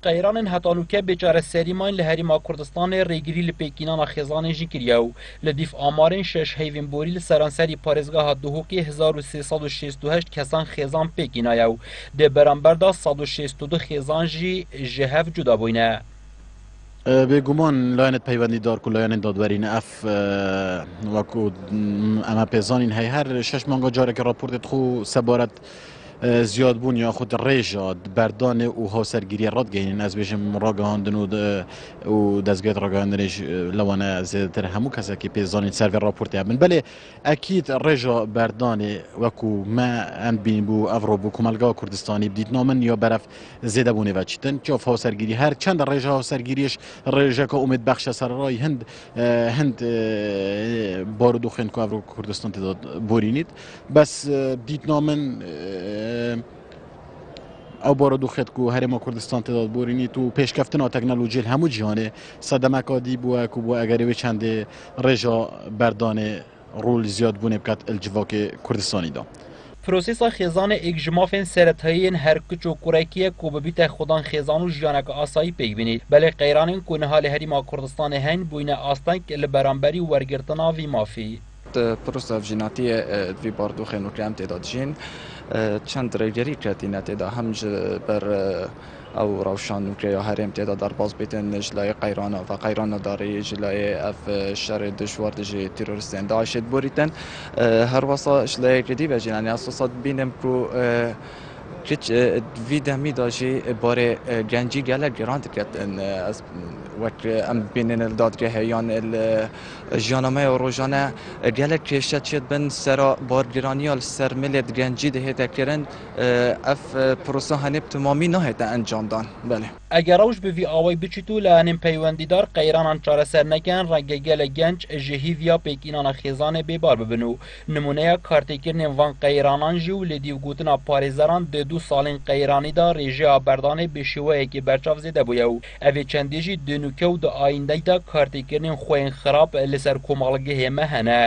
قیران هتانوکه بیچاره سریمان لهریما کردستان ریگری لپیکینان خزان جیکریو لدیف آمارن شش هیوین بوری لسرانسری پارزگاه دوهوکی 1368 کسان خزان پیکینایو ده برانبردا 162 خزان جی جهف جدا بوینه. بگمان لاینت پیوندی دار که لاین دادورین اف وکو اما پیزانین هر شش مانگا جاره که راپورت خو سبارت زیاد بون یا خود ریجا بردان و هاوسرگیری راد گینین از بیشم راگهاندن و دزگیت راگهاندنش لوانه زیادتر همو کسی که پیزانین سرور راپورتی هبن بله اکید ریجا بردان وکو ما ام بین بو افرو بو کمالگا کردستانی بدید نامن یا برف زیاده بونه و چیتن چاف هاوسرگیری هر چند ریجا هاوسرگیریش ریجا که امید بخش سرای هند بارودو خین که افرو کردستان تداد بورینید بس بدید نامن او بارو خد کو هرما کردستان تداد بورینی تو پیشکفتن تکنولوژی همو جهانه صدمه کادی بو کو بو اگر وی چند رجا بردان رول زیاد بونه بکات الجواک کردستانی دا پروسیسا خزان اگجمافن سرطهین هر کچ و کرکیه کو ببیت خودان خزان و جیانک آسایی پی بینید بله قیرانین کنه حال هریما کردستان هن بوینه آستانک لبرانبری ورگرتنا وی مافی پروسا جیناتی وی باردو خنو کرام تعداد جین چند ریگری کردینه تعداد هم بر او روشان که هریم تعداد در باز بیتن جلای قیران و قیران داری جلای اف شر دشوار دجی تروریستان داعش بوریتن هر واسه جلای کدی و جنانی اساسات بینم کو کچ ویدمی داشی باره گنجی گله گراند کردن از وقت ام بینن دادگاه یان الجانمه و روزانه گله کشته چید بن سرا بارگرانی سر ملت گنجی ده تکرن اف پروسه هنب تمامی نه تا انجام دان بله اگر روش به وی آوای بچیتو لانم پیوندیدار قیرانان چاره سر نکن رنگ گله گنج جهیویا پیکینان خزانه بیبار ببنو نمونه کارتکرن وان قیرانان جو لدیو گوتنا پارێزەران دو ساڵین قەیرانی دا ڕێژەیە بەردانێ بێشێوەیەکی بەرچاو زێدە بووە و ئەvê چەندێژی دنوکە و دە ئایندەیدا کارتێکردنên xwên xراب لەسەر کۆمەڵگە هێمە هەنە.